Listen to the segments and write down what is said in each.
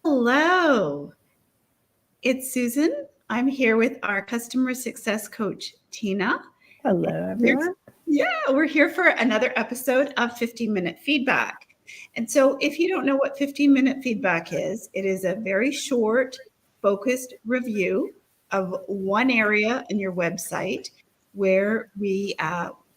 Hello, it's Susan. I'm here with our customer success coach, Tina. Hello, Here's- everyone. we're here for another episode of 15-minute feedback. And so, if you don't know what 15-minute feedback is, it is a very short, focused review of one area in your website where we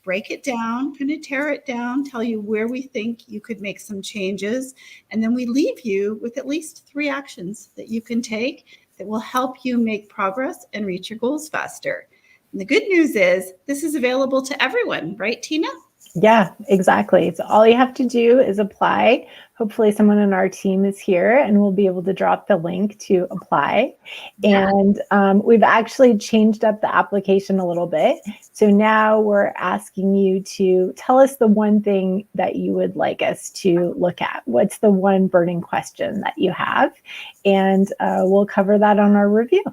break it down, kind of tear it down, tell you where we think you could make some changes, and then we leave you with at least 3 actions that you can take that will help you make progress and reach your goals faster. And the good news is this is available to everyone, right, Tina? Yeah, exactly. So all you have to do is apply. Hopefully someone on our team is here and we'll be able to drop the link to apply. Yeah. And we've actually changed up the application a little bit. So now we're asking you to tell us the one thing that you would like us to look at. What's the one burning question that you have? And we'll cover that on our review.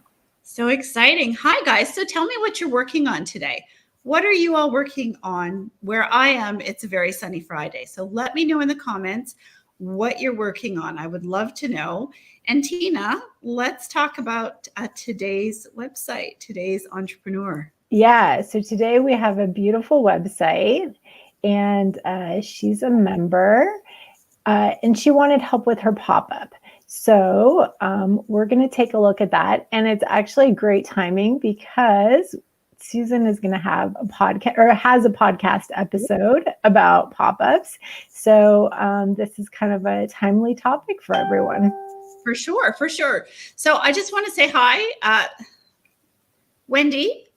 So exciting. Hi, guys. So tell me what you're working on today. What are you all working on? Where I am, it's a very sunny Friday. So let me know in the comments what you're working on. I would love to know. And Tina, let's talk about today's website, today's entrepreneur. Yeah, so today we have a beautiful website, and she's a member, and she wanted help with her pop-up. So we're going to take a look at that, and it's actually great timing because Susan is going to have a podcast or has a podcast episode about pop-ups. So this is kind of a timely topic for everyone. For sure, for sure. So I just want to say hi, Wendy.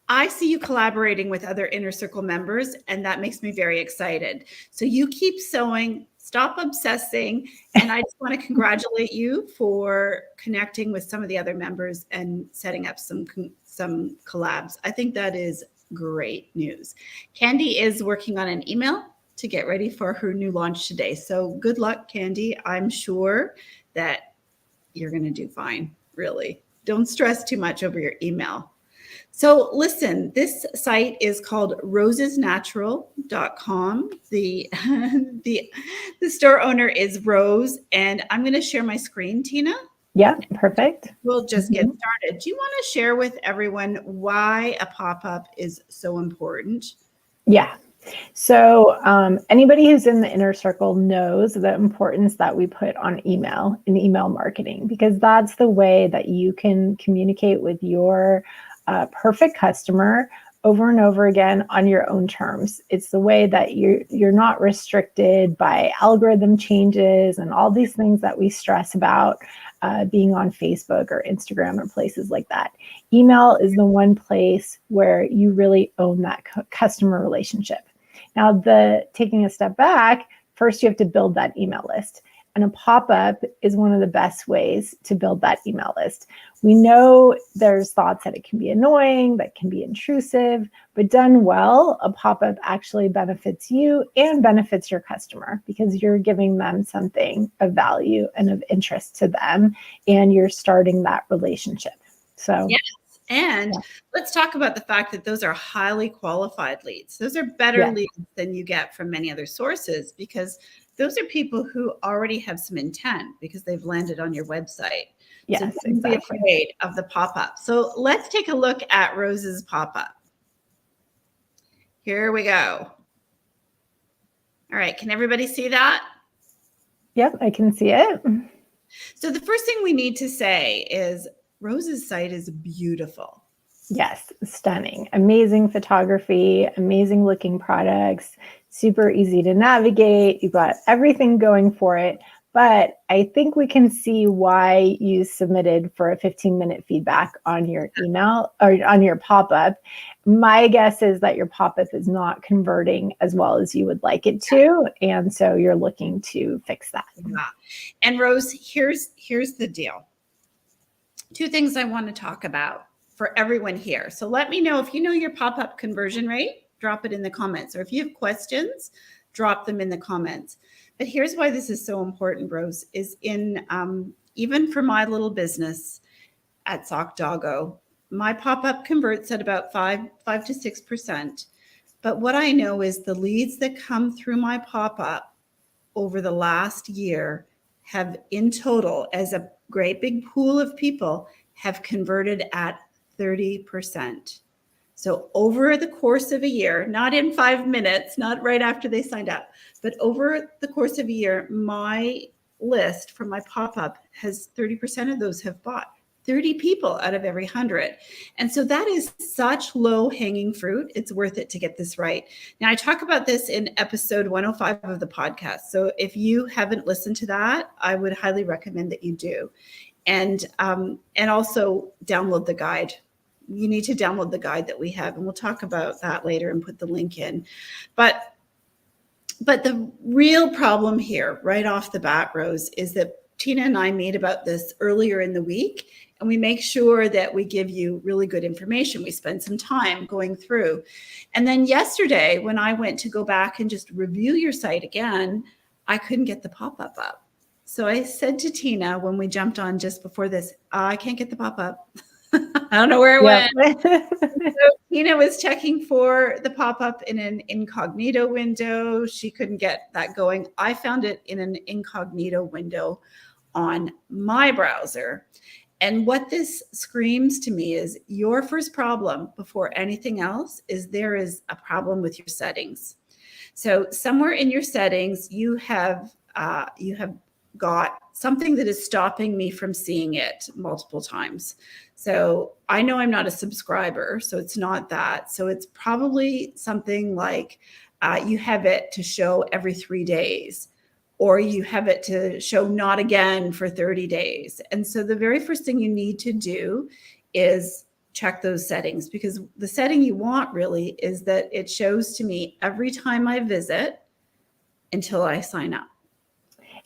I see you collaborating with other Inner Circle members, and that makes me very excited. So you keep sewing, stop obsessing, and I just want to congratulate you for connecting with some of the other members and setting up some collabs. I think that is great news. Candy is working on an email to get ready for her new launch today. So good luck, Candy. I'm sure that you're going to do fine, really. Don't stress too much over your email. So listen, this site is called rosesnatural.com. The store owner is Rose, and I'm going to share my screen, Tina. Yeah, perfect. We'll just get started. Do you want to share with everyone why a pop-up is so important? Yeah. So anybody who's in the inner circle knows the importance that we put on email and email marketing, because that's the way that you can communicate with your perfect customer over and over again on your own terms. It's the way that you're not restricted by algorithm changes and all these things that we stress about being on Facebook or Instagram or places like that. Email is the one place where you really own that customer relationship. Now, taking a step back, first you have to build that email list. And a pop-up is one of the best ways to build that email list. We know there's thoughts that it can be annoying, that can be intrusive, but done well, a pop-up actually benefits you and benefits your customer because you're giving them something of value and of interest to them, and you're starting that relationship. So yes. And let's talk about the fact that those are highly qualified leads. Those are better leads than you get from many other sources because those are people who already have some intent because they've landed on your website. Yes, so don't be afraid of the pop-up. So let's take a look at Rose's pop-up. Here we go. All right, can everybody see that? Yep, I can see it. So the first thing we need to say is Rose's site is beautiful. Yes, stunning. Amazing photography, amazing looking products, super easy to navigate. You've got everything going for it. But I think we can see why you submitted for a 15-minute feedback on your email or on your pop-up. My guess is that your pop-up is not converting as well as you would like it to. And so you're looking to fix that. Yeah. And Rose, here's the deal. 2 things I want to talk about for everyone here. So let me know if you know your pop-up conversion rate, drop it in the comments. Or if you have questions, drop them in the comments. But here's why this is so important, Rose, is in even for my little business at Sock Doggo, my pop-up converts at about 5 to 6%. But what I know is the leads that come through my pop-up over the last year have in total, as a great big pool of people, have converted at 30%. So over the course of a year, not in 5 minutes, not right after they signed up, but over the course of a year, my list from my pop-up has 30% of those have bought. 30 people out of every 100. And so that is such low hanging fruit. It's worth it to get this right. Now, I talk about this in episode 105 of the podcast. So if you haven't listened to that, I would highly recommend that you do. And also download the guide. You need to download the guide that we have, and we'll talk about that later and put the link in. But the real problem here, right off the bat, Rose, is that Tina and I meet about this earlier in the week, and we make sure that we give you really good information. We spend some time going through. And then yesterday, when I went to go back and just review your site again, I couldn't get the pop-up up. So I said to Tina when we jumped on just before this, I can't get the pop-up. I don't know where it went. So Tina was checking for the pop-up in an incognito window. She couldn't get that going. I found it in an incognito window on my browser. And what this screams to me is your first problem before anything else is there is a problem with your settings. So somewhere in your settings, you have got something that is stopping me from seeing it multiple times. So I know I'm not a subscriber, so it's not that. So it's probably something like you have it to show every 3 days, or you have it to show not again for 30 days. And so the very first thing you need to do is check those settings, because the setting you want really is that it shows to me every time I visit until I sign up.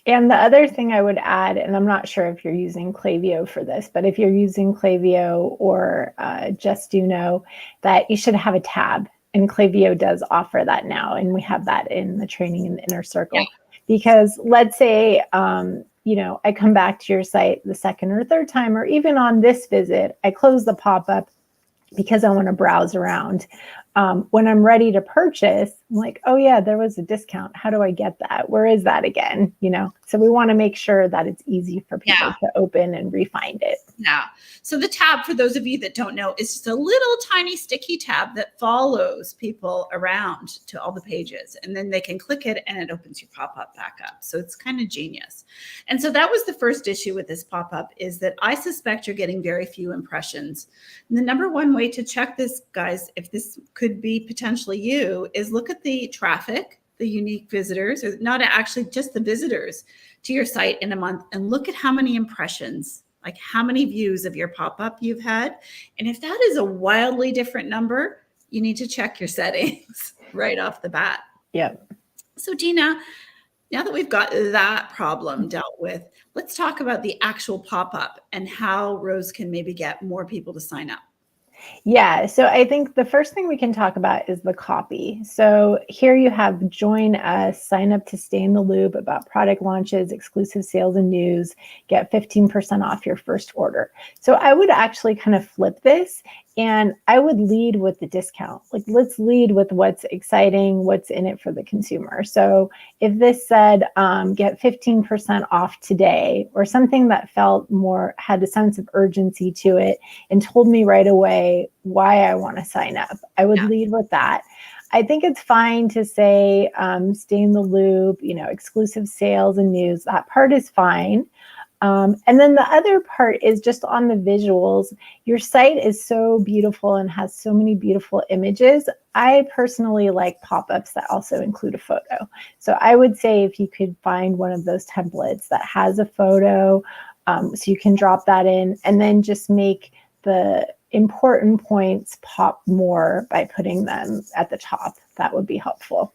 And the other thing I would add, and I'm not sure if you're using Klaviyo for this, but if you're using Klaviyo or Just Do Know, that you should have a tab. And Klaviyo does offer that now. And we have that in the training in the inner circle. Yeah. Because let's say, I come back to your site the second or third time, or even on this visit, I close the pop-up because I want to browse around. When I'm ready to purchase, I'm like, oh yeah, there was a discount. How do I get that? Where is that again? So we want to make sure that it's easy for people to open and re-find it. Yeah. So the tab, for those of you that don't know, is just a little tiny sticky tab that follows people around to all the pages. And then they can click it and it opens your pop-up back up. So it's kind of genius. And so that was the first issue with this pop-up, is that I suspect you're getting very few impressions. And the number one way to check this, guys, if this could be potentially you, is look at the traffic, the unique visitors, or not actually just the visitors to your site in a month, and look at how many impressions, like how many views of your pop-up you've had. And if that is a wildly different number, you need to check your settings right off the bat. Yeah. So Tina, now that we've got that problem dealt with, let's talk about the actual pop-up and how Rose can maybe get more people to sign up. Yeah, so I think the first thing we can talk about is the copy. So here you have join us, sign up to stay in the loop about product launches, exclusive sales and news, get 15% off your first order. So I would actually kind of flip this, and I would lead with the discount. Like, let's lead with what's exciting, what's in it for the consumer. So if this said, get 15% off today, or something that felt more, had a sense of urgency to it and told me right away why I want to sign up, I would lead with that. I think it's fine to say, stay in the loop, exclusive sales and news. That part is fine. And then the other part is just on the visuals. Your site is so beautiful and has so many beautiful images. I personally like pop-ups that also include a photo. So I would say if you could find one of those templates that has a photo, so you can drop that in, and then just make the important points pop more by putting them at the top. That would be helpful.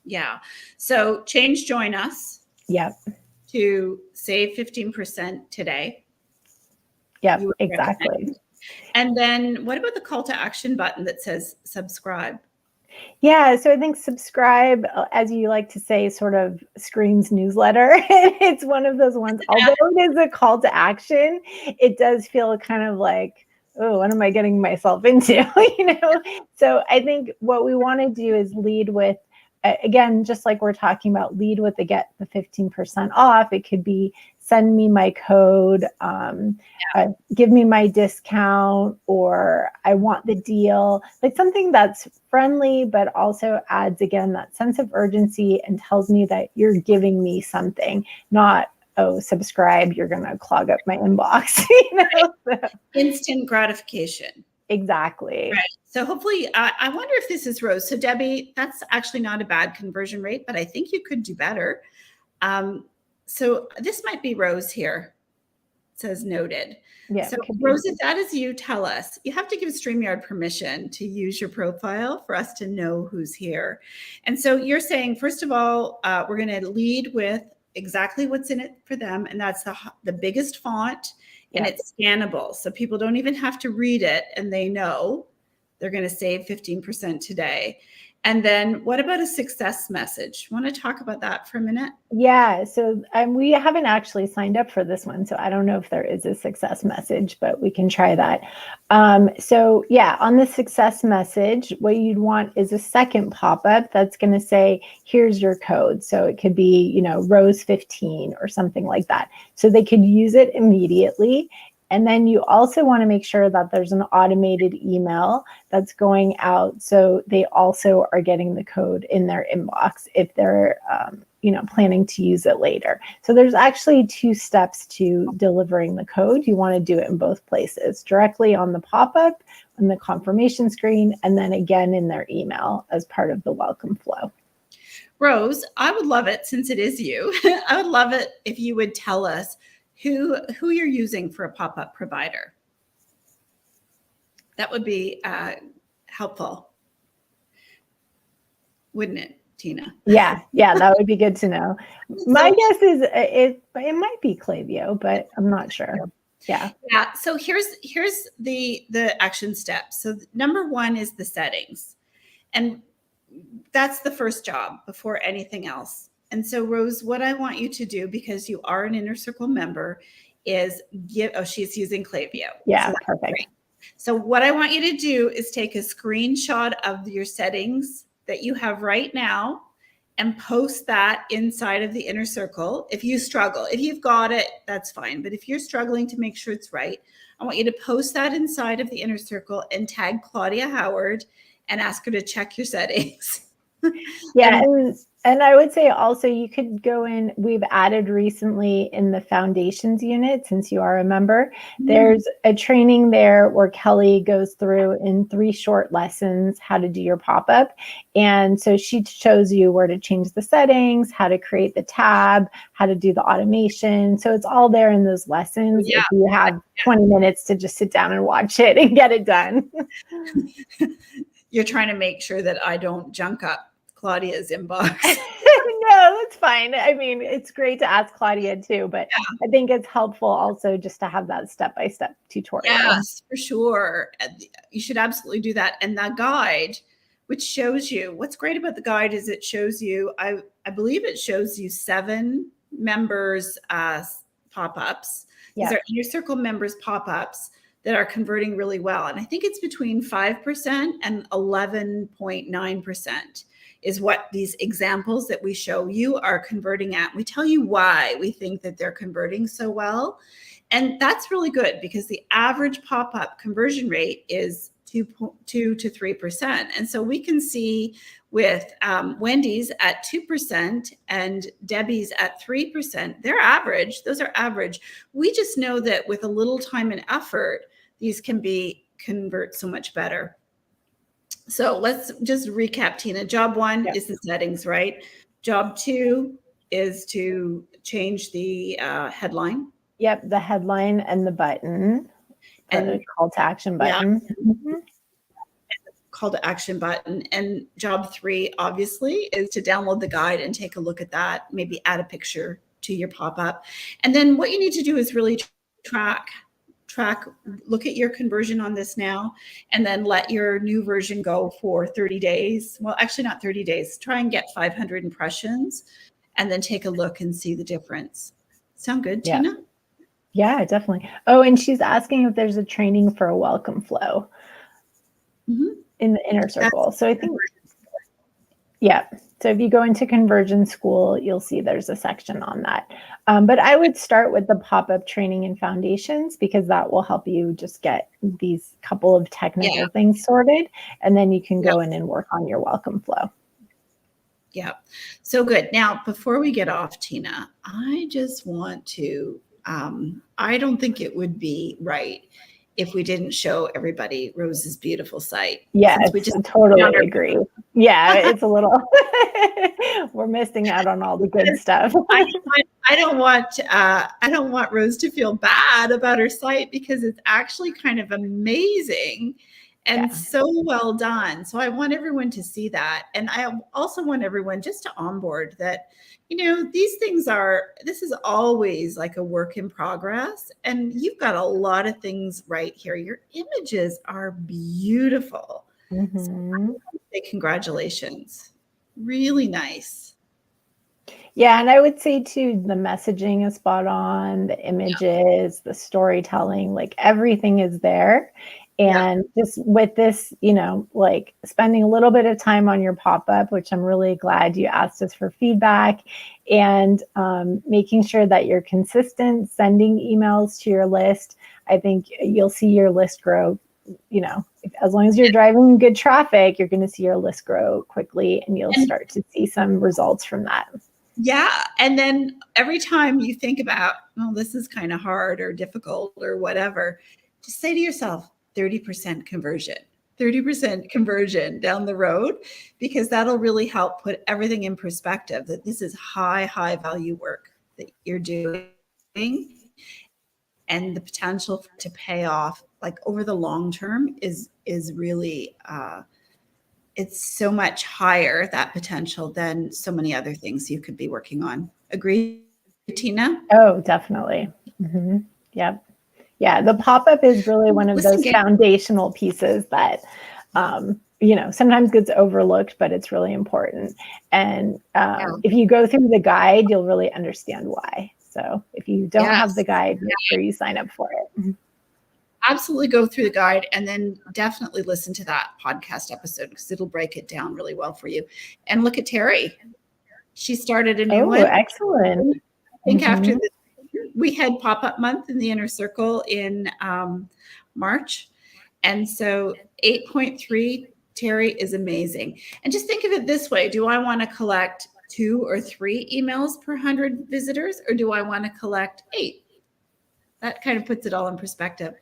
Yeah. So change join us. Yep. To save 15% today. Yep, exactly. Recommend. And then what about the call to action button that says subscribe? Yeah, so I think subscribe, as you like to say, sort of screams newsletter. It's one of those ones, although it is a call to action, it does feel kind of like, oh, what am I getting myself into? So I think what we want to do is lead with again, just like we're talking about, lead with the get the 15% off. It could be send me my code, give me my discount, or I want the deal, like something that's friendly, but also adds, again, that sense of urgency and tells me that you're giving me something, not, oh, subscribe, you're going to clog up my inbox. Instant gratification. Exactly. Right. So hopefully, I wonder if this is Rose. So Debbie, that's actually not a bad conversion rate, but I think you could do better. So this might be Rose here. It says noted. Yeah. So Rose, if that is you, tell us. You have to give StreamYard permission to use your profile for us to know who's here. And so you're saying, first of all, we're going to lead with exactly what's in it for them, and that's the biggest font, and it's scannable. So people don't even have to read it, and they know they're going to save 15% today. And then what about a success message? Want to talk about that for a minute? Yeah. So we haven't actually signed up for this one, so I don't know if there is a success message, but we can try that. So yeah, on the success message, what you'd want is a second pop-up that's going to say, here's your code. So it could be, you know, Rose 15 or something like that. So they could use it immediately. And then you also want to make sure that there's an automated email that's going out, so they also are getting the code in their inbox if they're, you know, planning to use it later. So there's actually 2 steps to delivering the code. You want to do it in both places, directly on the pop-up, on the confirmation screen, and then again in their email as part of the welcome flow. Rose, I would love it, since it is you, I would love it if you would tell us who you're using for a pop-up provider. That would be helpful, wouldn't it, Tina? Yeah, that would be good to know. My guess is it might be Klaviyo, but I'm not sure. Yeah. So here's the action steps. So number 1 is the settings, and that's the first job before anything else. And so Rose, what I want you to do, because you are an Inner Circle member, is she's using Klaviyo. Yeah, so perfect. Great. So what I want you to do is take a screenshot of your settings that you have right now and post that inside of the Inner Circle. If you struggle, if you've got it, that's fine. But if you're struggling to make sure it's right, I want you to post that inside of the Inner Circle and tag Claudia Howard and ask her to check your settings. Yeah. And I would say also you could go in, we've added recently in the foundations unit, since you are a member, there's a training there where Kelly goes through in 3 short lessons how to do your pop-up. And so she shows you where to change the settings, how to create the tab, how to do the automation. So it's all there in those lessons. If you have 20 minutes to just sit down and watch it and get it done. You're trying to make sure that I don't junk up Claudia's inbox. No, that's fine. I mean, it's great to ask Claudia too, but I think it's helpful also just to have that step-by-step tutorial. Yes, for sure. You should absolutely do that. And that guide, which shows you, what's great about the guide is it shows you, I believe it shows you 7 members pop-ups. These are Inner Circle members pop-ups that are converting really well. And I think it's between 5% and 11.9% is what these examples that we show you are converting at. We tell you why we think that they're converting so well. And that's really good, because the average pop-up conversion rate is 2 to 3%. And so we can see with Wendy's at 2% and Debbie's at 3%, they're average. Those are average. We just know that with a little time and effort, these can convert so much better. So let's just recap, Tina. Job 1 is the settings, right? Job 2 is to change the headline. Yep, the headline and the button, and the call to action button. Call to action button. And job 3, obviously, is to download the guide and take a look at that, maybe add a picture to your pop-up. And then what you need to do is really track, look at your conversion on this now, and then let your new version go for 30 days. Well, actually not 30 days. Try and get 500 impressions and then take a look and see the difference. Sound good, Tina? Yeah, definitely. Oh, and she's asking if there's a training for a welcome flow in the Inner Circle. So I think, So if you go into Conversion School, you'll see there's a section on that. But I would start with the pop-up training and foundations, because that will help you just get these couple of technical things sorted. And then you can go in and work on your welcome flow. Yeah. So good. Now, before we get off, Tina, I just want to, I don't think it would be right if we didn't show everybody Rose's beautiful site. Yes, we just totally agree. Yeah, it's a little, we're missing out on all the good stuff. I don't want Rose to feel bad about her site, because it's actually kind of amazing and so well done. So I want everyone to see that. And I also want everyone just to onboard that, these things this is always like a work in progress. And you've got a lot of things right here. Your images are beautiful. Mm-hmm. So I want to say congratulations. Really nice. Yeah, and I would say too, the messaging is spot on, the images, the storytelling, like everything is there. And just with this, like spending a little bit of time on your pop-up, which I'm really glad you asked us for feedback, and making sure that you're consistent, sending emails to your list. I think you'll see your list grow. As long as you're driving good traffic, you're going to see your list grow quickly, and you'll start to see some results from that. Yeah. And then every time you think about, well, this is kind of hard or difficult or whatever, just say to yourself, 30% conversion, 30% conversion down the road, because that'll really help put everything in perspective, that this is high value work that you're doing, and the potential to pay off like over the long term is really, it's so much higher, that potential, than so many other things you could be working on. Agree, Tina? Oh, definitely. Mm-hmm. Yep. Yeah, the pop-up is really one of those foundational pieces that, sometimes gets overlooked, but it's really important. And if you go through the guide, you'll really understand why. So if you don't have the guide, make sure you sign up for it. Absolutely go through the guide, and then definitely listen to that podcast episode, because it'll break it down really well for you. And look at Terry. She started a new one. Excellent. I think after this, we had pop-up month in the Inner Circle in March. And so 8.3, Terry is amazing. And just think of it this way. Do I want to collect 2 or 3 emails per 100 visitors, or do I want to collect 8? That kind of puts it all in perspective.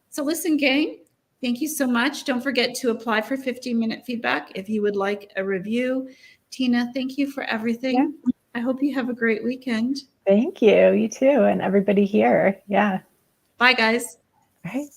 So listen, gang, thank you so much. Don't forget to apply for 15-minute feedback if you would like a review. Tina, thank you for everything. Yeah. I hope you have a great weekend. Thank you. You too. And everybody here. Yeah. Bye, guys. All right.